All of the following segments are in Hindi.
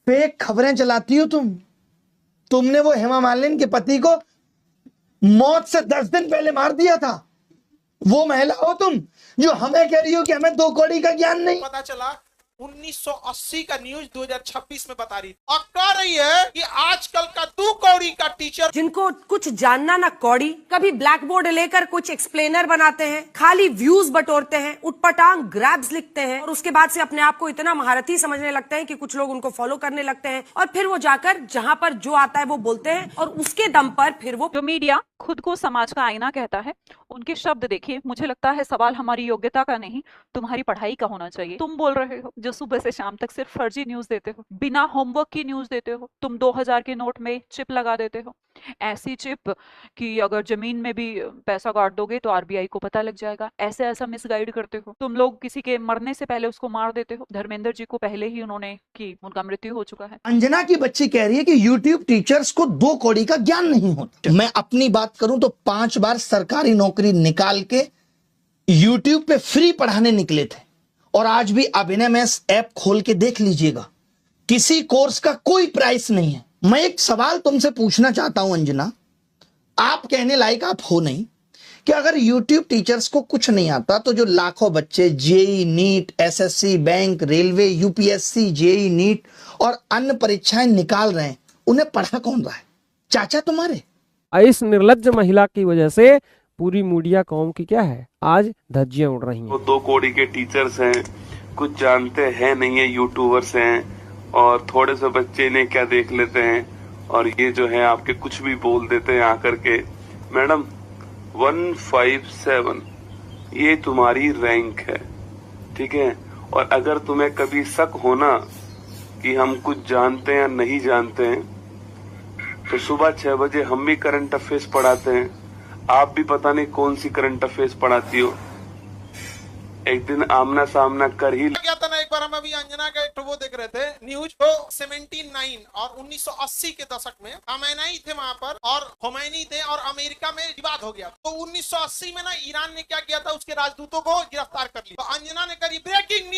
फेक खबरें चलाती हो तुमने वो हेमा मालिनी के पति को मौत से 10 दिन पहले मार दिया था। वो महिला हो तुम जो हमें कह रही हो कि हमें 2 कौड़ी का ज्ञान नहीं। पता चला 1980 का न्यूज 2026 में बता रही और कह रही है कि आजकल का 2 कौड़ी का टीचर जिनको कुछ जानना ना कौड़ी, कभी ब्लैक बोर्ड लेकर कुछ एक्सप्लेनर बनाते हैं, खाली व्यूज बटोरते हैं, उटपटांग ग्रैब्स लिखते हैं और उसके बाद से अपने आप को इतना महारथी समझने लगते हैं कि कुछ लोग उनको फॉलो करने लगते हैं और फिर वो जाकर जहां पर जो आता है वो बोलते हैं और उसके दम पर फिर वो जो मीडिया खुद को समाज का आईना कहता है, उनके शब्द देखिए। मुझे लगता है सवाल हमारी योग्यता का नहीं, तुम्हारी पढ़ाई का होना चाहिए। तुम बोल रहे हो जो सुबह से शाम तक सिर्फ फर्जी न्यूज देते हो, बिना होमवर्क की न्यूज देते हो। तुम 2000 के नोट में चिप लगा देते हो, ऐसी चिप कि अगर जमीन में भी पैसा गाड़ दोगे तो आरबीआई को पता लग जाएगा। ऐसा मिसगाइड करते हो तुम लोग। किसी के मरने से पहले उसको मार देते हो। धर्मेंद्र जी को पहले ही उन्होंने की, उनका मृत्यु हो चुका है। अंजना की बच्ची कह रही है कि यूट्यूब टीचर्स को 2 कौड़ी का ज्ञान नहीं होता। मैं अपनी बात करूं तो 5 बार सरकारी नौकरी निकाल के यूट्यूब पे फ्री पढ़ाने निकले थे और आज भी अभिनय मैथ्स ऐप खोल के देख लीजिएगा, किसी कोर्स का कोई प्राइस नहीं है। मैं एक सवाल तुमसे पूछना चाहता हूं अंजना, आप कहने लायक आप हो नहीं कि अगर यूट्यूब टीचर्स को कुछ नहीं आता तो जो लाखों बच्चे JEE NEET, SSC, bank, railway, UPSC, JEE NEET और अन्य परीक्षाएं निकाल रहे हैं, उन्हें पढ़ा कौन रहा है? चाचा तुम्हारे। इस निर्लज्ज महिला की वजह से पूरी मीडिया कौम की क्या है, आज धज्जियां उड़ रही हैं। वो 2 कौड़ी के टीचर्स हैं, कुछ जानते हैं नहीं है, यूट्यूबर्स हैं और थोड़े से बच्चे इन्हें क्या देख लेते हैं और ये जो है आपके कुछ भी बोल देते हैं आकर के। मैडम 157 ये तुम्हारी रैंक है, ठीक है। और अगर तुम्हें कभी शक होना कि हम कुछ जानते हैं या नहीं जानते हैं तो सुबह 6 बजे हम भी करंट अफेयर्स पढ़ाते हैं। आप भी पता नहीं कौन सी करंट अफेयर्स पढ़ाती हो, एक दिन आमना सामना कर ही गया था ना। एक बार हम अभी अंजना का एक वो देख रहे थे न्यूज तो 79 और 1980 के दशक में खमैनी थे वहां पर और खोमैनी थे और अमेरिका में विवाद हो गया। तो 1980 में ना ईरान ने क्या किया था, उसके राजदूतों को गिरफ्तार कर लिया। तो अंजना ने करी ब्रेकिंग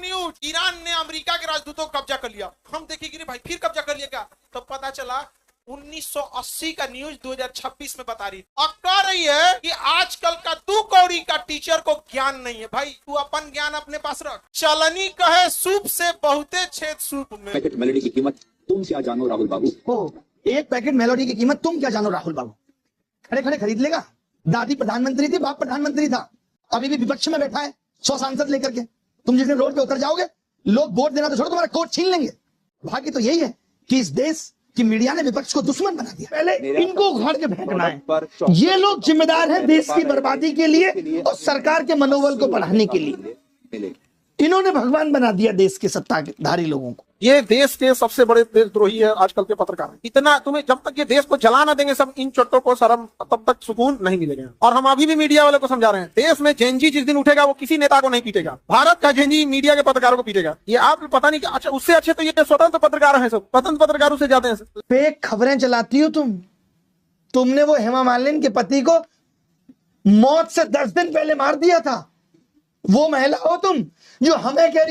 न्यूज, ईरान ने अमेरिका के राजदूतों को कब्जा कर लिया। हम देखेंगे भाई फिर कब्जा कर लिया क्या, तो पता चला 1980 का न्यूज 2026 में बता रही और कह रही है कि आजकल का 2 कौड़ी का टीचर को ज्ञान नहीं है। भाई तू अपन ज्ञान अपने पास रख। चलनी कहे सूप से बहुते छेद सूप में। पैकेट मेलोडी की कीमत तुम क्या जानो राहुल बाबू। एक पैकेट मेलोडी की कीमत तुम क्या जानो राहुल बाबू। खड़े खड़े खरीद लेगा। दादी प्रधानमंत्री थी, बाप प्रधानमंत्री था, अभी भी विपक्ष में बैठा है 100 सांसद लेकर के। तुम जिस दिन रोड पे उतर जाओगे लोग वोट देना तो छोड़ो, तुम्हारा कोट छीन लेंगे। भाग्य तो यही है कि इस देश कि मीडिया ने विपक्ष को दुश्मन बना दिया। पहले इनको उखाड़ के फेंकना है। ये लोग जिम्मेदार हैं देश की बर्बादी के लिए और सरकार के मनोबल को बढ़ाने के लिए। इन्होंने भगवान बना दिया देश के सत्ताधारी लोगों को। ये देश के सबसे बड़े देशद्रोही है आजकल के पत्रकार। इतना तुम्हें जब तक ये देश को जला ना देंगे सब इन चोटों को शर्म, तब तक सुकून नहीं मिलेगा। और हम अभी भी मीडिया वालों को समझा रहे हैं, देश में जेनजी जिस दिन उठेगा वो किसी नेता को नहीं पीटेगा, भारत का जेनजी मीडिया के पत्रकारों को पीटेगा। ये आप पता नहीं। अच्छा उससे अच्छे तो ये स्वतंत्र पत्रकार हैं, सब स्वतंत्र पत्रकारों से जाते हैं। फेक खबरें चलाती हो तुमने वो हेमा मालिनी के पति को मौत से 10 दिन पहले मार दिया था। वो महिला हो तुम जो हमें कह रही